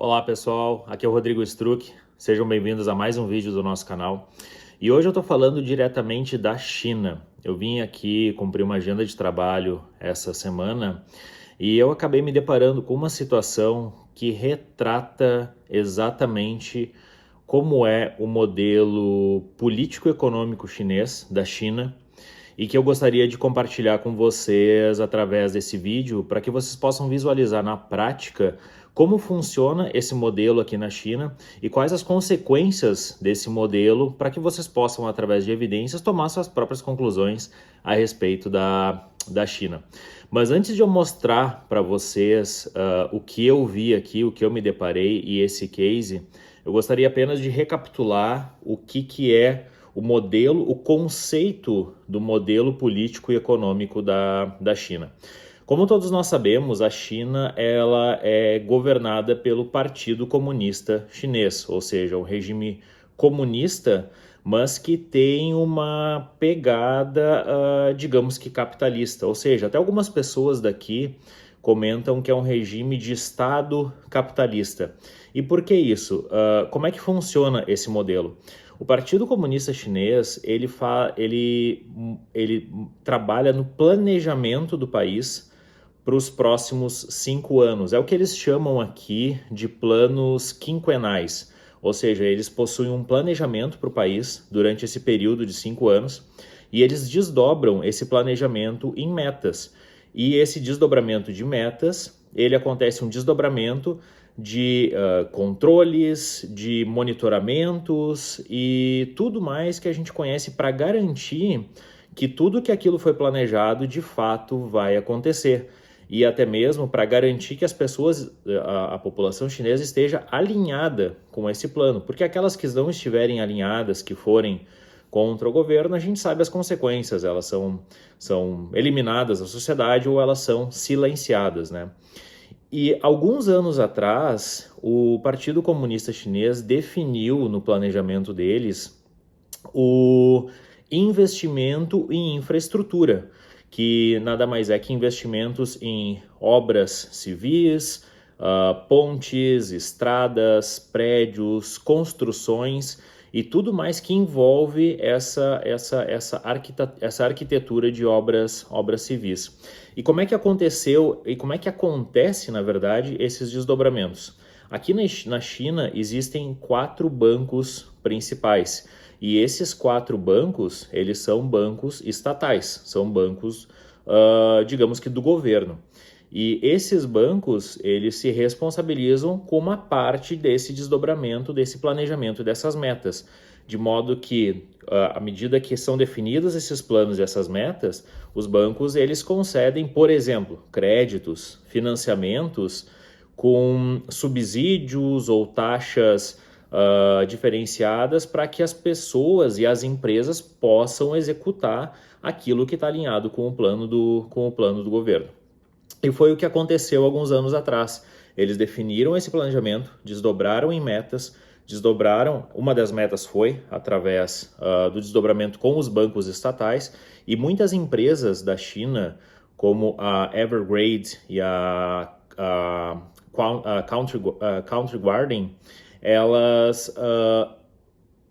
Olá pessoal, aqui é o Rodrigo Struck, sejam bem-vindos a mais um vídeo do nosso canal. E hoje eu estou falando diretamente da China. Eu vim aqui cumprir uma agenda de trabalho essa semana e eu acabei me deparando com uma situação que retrata exatamente como é o modelo político-econômico chinês da China e que eu gostaria de compartilhar com vocês através desse vídeo para que vocês possam visualizar na prática como funciona esse modelo aqui na China e quais as consequências desse modelo para que vocês possam, através de evidências, tomar suas próprias conclusões a respeito da China. Mas antes de eu mostrar para vocês o que eu vi aqui, o que eu me deparei e esse case, eu gostaria apenas de recapitular o que é o modelo, o conceito do modelo político e econômico da China. Como todos nós sabemos, a China ela é governada pelo Partido Comunista Chinês, ou seja, um regime comunista, mas que tem uma pegada, digamos que capitalista. Ou seja, até algumas pessoas daqui comentam que é um regime de Estado capitalista. E por que isso? Como é que funciona esse modelo? O Partido Comunista Chinês, ele trabalha no planejamento do país para os próximos 5 anos. É o que eles chamam aqui de planos quinquenais, ou seja, eles possuem um planejamento para o país durante esse período de 5 anos e eles desdobram esse planejamento em metas. E esse desdobramento de metas, ele acontece um desdobramento de controles, de monitoramentos e tudo mais que a gente conhece para garantir que tudo que aquilo foi planejado de fato vai acontecer. E até mesmo para garantir que as pessoas, a população chinesa esteja alinhada com esse plano. Porque aquelas que não estiverem alinhadas, que forem contra o governo, a gente sabe as consequências, elas são eliminadas da sociedade ou elas são silenciadas, né? E alguns anos atrás, o Partido Comunista Chinês definiu no planejamento deles o investimento em infraestrutura, que nada mais é que investimentos em obras civis, pontes, estradas, prédios, construções e tudo mais que envolve essa arquitetura de obras civis. E como é que aconteceu, e como é que acontece, na verdade, esses desdobramentos? Aqui na China existem 4 bancos principais, e esses 4 bancos, eles são bancos estatais, são bancos, digamos que do governo. E esses bancos, eles se responsabilizam com uma parte desse desdobramento, desse planejamento, dessas metas. De modo que, à medida que são definidos esses planos e essas metas, os bancos, eles concedem, por exemplo, créditos, financiamentos com subsídios ou taxas diferenciadas para que as pessoas e as empresas possam executar aquilo que está alinhado com o plano do governo. E foi o que aconteceu alguns anos atrás. Eles definiram esse planejamento, desdobraram em metas, uma das metas foi através do desdobramento com os bancos estatais, e muitas empresas da China, como a Evergrande e a Country Garden, elas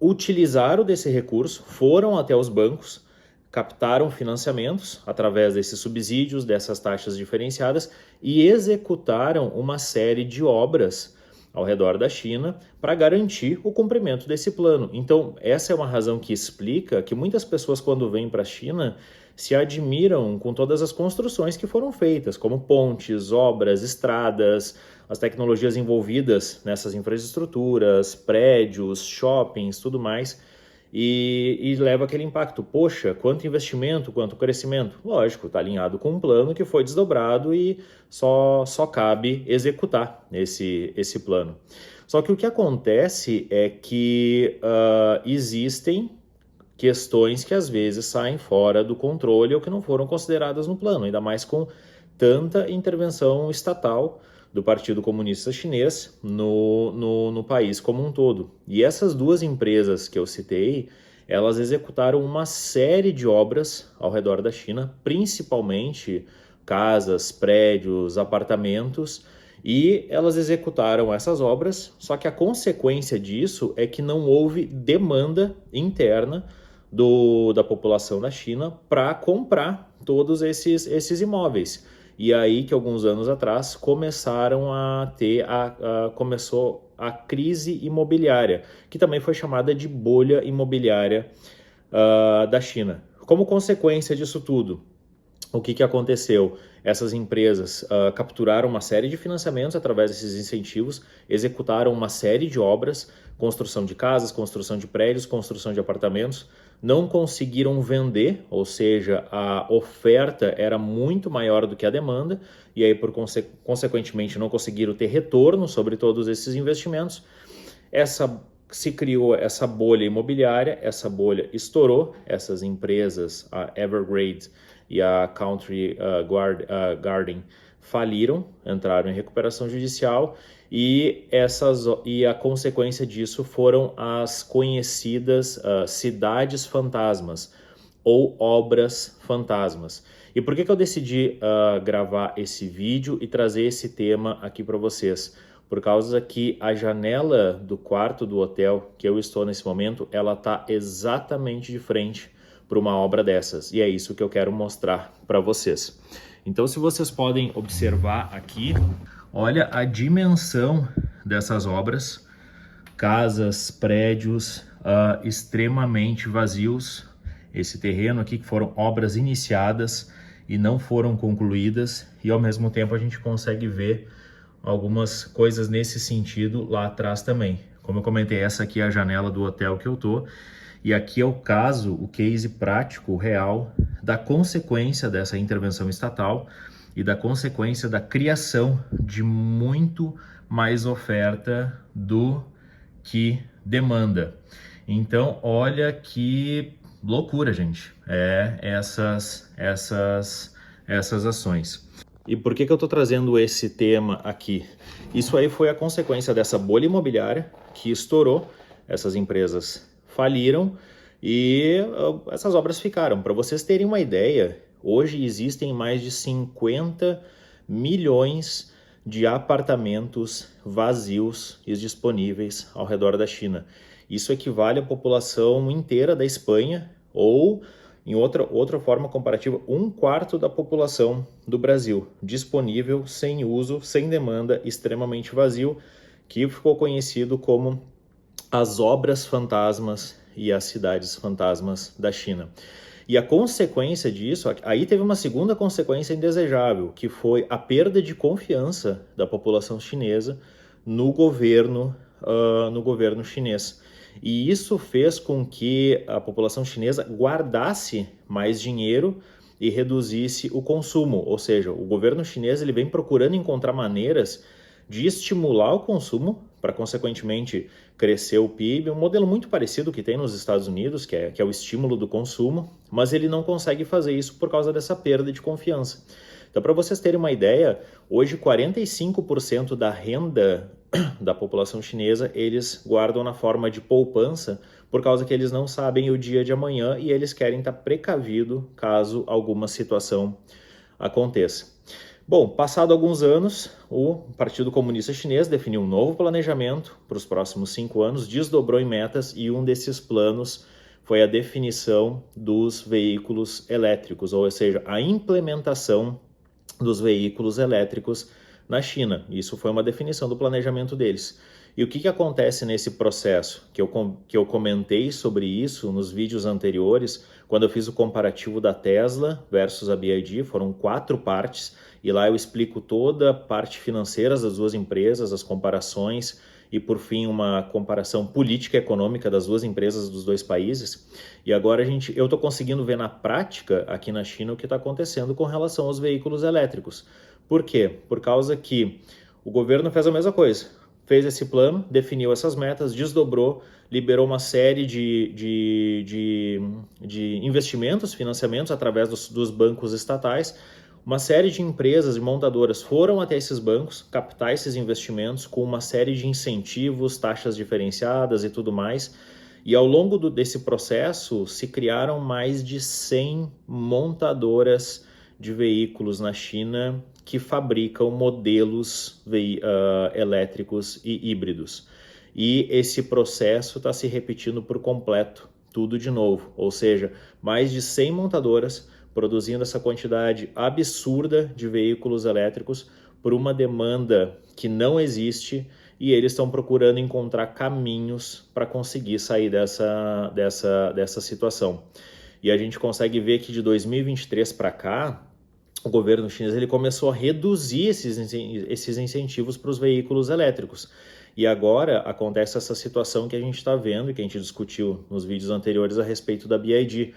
utilizaram desse recurso, foram até os bancos, captaram financiamentos através desses subsídios, dessas taxas diferenciadas e executaram uma série de obras ao redor da China para garantir o cumprimento desse plano. Então, essa é uma razão que explica que muitas pessoas, quando vêm para a China, se admiram com todas as construções que foram feitas, como pontes, obras, estradas, as tecnologias envolvidas nessas infraestruturas, prédios, shoppings, tudo mais. E leva aquele impacto. Poxa, quanto investimento, quanto crescimento? Lógico, está alinhado com um plano que foi desdobrado e só cabe executar esse plano. Só que o que acontece é que existem questões que às vezes saem fora do controle ou que não foram consideradas no plano, ainda mais com tanta intervenção estatal do Partido Comunista Chinês no país como um todo. E essas 2 empresas que eu citei, elas executaram uma série de obras ao redor da China, principalmente casas, prédios, apartamentos, E elas executaram essas obras, só que a consequência disso é que não houve demanda interna da população da China para comprar todos esses imóveis. E aí que alguns anos atrás começaram a ter começou a crise imobiliária, que também foi chamada de bolha imobiliária da China. Como consequência disso tudo, o que aconteceu? Essas empresas capturaram uma série de financiamentos através desses incentivos, executaram uma série de obras, construção de casas, construção de prédios, construção de apartamentos, não conseguiram vender, ou seja, a oferta era muito maior do que a demanda, e aí, consequentemente, não conseguiram ter retorno sobre todos esses investimentos. Se criou essa bolha imobiliária, essa bolha estourou, essas empresas, a Evergrande e a Country Garden, faliram, entraram em recuperação judicial e a consequência disso foram as conhecidas cidades fantasmas ou obras fantasmas. E por que eu decidi gravar esse vídeo e trazer esse tema aqui para vocês? Por causa que a janela do quarto do hotel que eu estou nesse momento, ela está exatamente de frente para uma obra dessas. E é isso que eu quero mostrar para vocês. Então, se vocês podem observar aqui, olha a dimensão dessas obras. Casas, prédios extremamente vazios. Esse terreno aqui que foram obras iniciadas e não foram concluídas. E ao mesmo tempo a gente consegue ver algumas coisas nesse sentido lá atrás também. Como eu comentei, essa aqui é a janela do hotel que eu tô. E aqui é o caso, o case prático, real, da consequência dessa intervenção estatal e da consequência da criação de muito mais oferta do que demanda. Então, olha que loucura, gente, essas ações. E por que eu estou trazendo esse tema aqui? Isso aí foi a consequência dessa bolha imobiliária que estourou, essas empresas faliram e essas obras ficaram. Para vocês terem uma ideia, hoje existem mais de 50 milhões de apartamentos vazios e disponíveis ao redor da China. Isso equivale à população inteira da Espanha ou, em outra forma comparativa, 1/4 da população do Brasil, disponível, sem uso, sem demanda, extremamente vazio, que ficou conhecido como as obras fantasmas e as cidades fantasmas da China. E a consequência disso, aí teve uma segunda consequência indesejável, que foi a perda de confiança da população chinesa no governo chinês. E isso fez com que a população chinesa guardasse mais dinheiro e reduzisse o consumo. Ou seja, o governo chinês ele vem procurando encontrar maneiras de estimular o consumo para, consequentemente, crescer o PIB. Um modelo muito parecido que tem nos Estados Unidos, que é o estímulo do consumo, mas ele não consegue fazer isso por causa dessa perda de confiança. Então, para vocês terem uma ideia, hoje 45% da renda da população chinesa eles guardam na forma de poupança por causa que eles não sabem o dia de amanhã e eles querem estar precavidos caso alguma situação aconteça. Bom, passado alguns anos, o Partido Comunista Chinês definiu um novo planejamento para os próximos 5 anos, desdobrou em metas e um desses planos foi a definição dos veículos elétricos, ou seja, a implementação dos veículos elétricos na China. Isso foi uma definição do planejamento deles. E o que acontece nesse processo? Que eu comentei sobre isso nos vídeos anteriores, quando eu fiz o comparativo da Tesla versus a BYD, foram 4 partes, e lá eu explico toda a parte financeira das duas empresas, as comparações, e por fim uma comparação política e econômica das duas empresas dos dois países. E agora eu estou conseguindo ver na prática aqui na China o que está acontecendo com relação aos veículos elétricos. Por quê? Por causa que o governo fez a mesma coisa, fez esse plano, definiu essas metas, desdobrou, liberou uma série de investimentos, financiamentos através dos bancos estatais. Uma série de empresas e montadoras foram até esses bancos captar esses investimentos com uma série de incentivos, taxas diferenciadas e tudo mais. E ao longo desse processo se criaram mais de 100 montadoras de veículos na China que fabricam modelos elétricos e híbridos. E esse processo está se repetindo por completo, tudo de novo, ou seja, mais de 100 montadoras produzindo essa quantidade absurda de veículos elétricos por uma demanda que não existe, e eles estão procurando encontrar caminhos para conseguir sair dessa situação. E a gente consegue ver que de 2023 para cá, o governo chinês ele começou a reduzir esses incentivos para os veículos elétricos. E agora acontece essa situação que a gente está vendo e que a gente discutiu nos vídeos anteriores a respeito da BYD,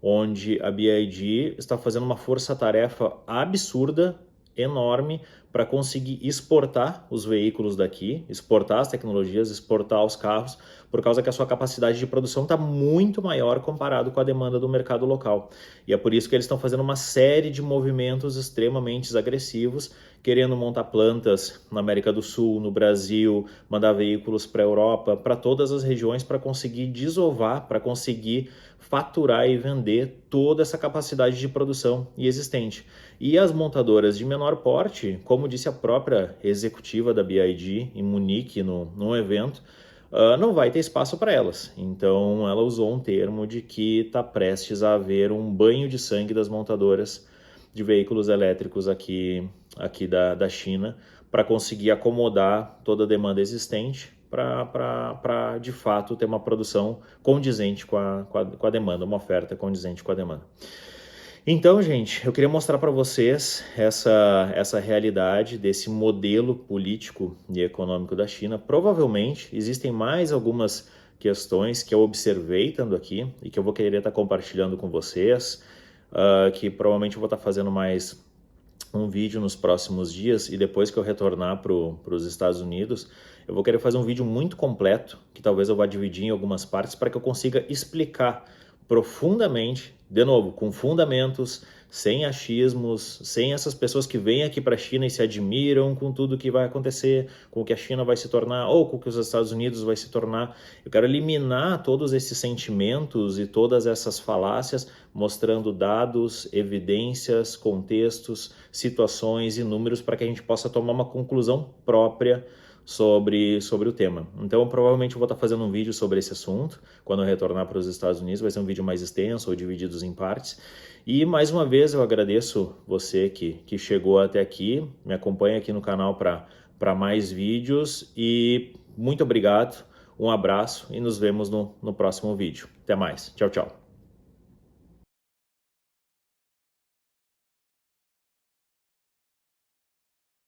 onde a BYD está fazendo uma força-tarefa absurda, enorme, para conseguir exportar os veículos daqui, exportar as tecnologias, exportar os carros, por causa que a sua capacidade de produção está muito maior comparado com a demanda do mercado local. E é por isso que eles estão fazendo uma série de movimentos extremamente agressivos, querendo montar plantas na América do Sul, no Brasil, mandar veículos para a Europa, para todas as regiões, para conseguir desovar, para conseguir faturar e vender toda essa capacidade de produção existente. E as montadoras de menor porte, como disse a própria executiva da BYD em Munique, num evento, não vai ter espaço para elas. Então ela usou um termo de que está prestes a haver um banho de sangue das montadoras de veículos elétricos aqui da China, para conseguir acomodar toda a demanda existente, para de fato ter uma produção condizente com a demanda, uma oferta condizente com a demanda. Então, gente, eu queria mostrar para vocês essa realidade desse modelo político e econômico da China. Provavelmente existem mais algumas questões que eu observei estando aqui e que eu vou querer estar compartilhando com vocês, que provavelmente eu vou estar fazendo mais um vídeo nos próximos dias, e depois que eu retornar para os Estados Unidos, eu vou querer fazer um vídeo muito completo, que talvez eu vá dividir em algumas partes, para que eu consiga explicar profundamente, de novo, com fundamentos, sem achismos, sem essas pessoas que vêm aqui para a China e se admiram com tudo que vai acontecer, com o que a China vai se tornar ou com o que os Estados Unidos vai se tornar. Eu quero eliminar todos esses sentimentos e todas essas falácias, mostrando dados, evidências, contextos, situações e números, para que a gente possa tomar uma conclusão própria sobre o tema. Então, eu provavelmente vou estar fazendo um vídeo sobre esse assunto quando eu retornar para os Estados Unidos. Vai ser um vídeo mais extenso ou divididos em partes. E mais uma vez eu agradeço você que chegou até aqui, me acompanha aqui no canal para mais vídeos, e muito obrigado, um abraço e nos vemos no próximo vídeo. Até mais, tchau, tchau.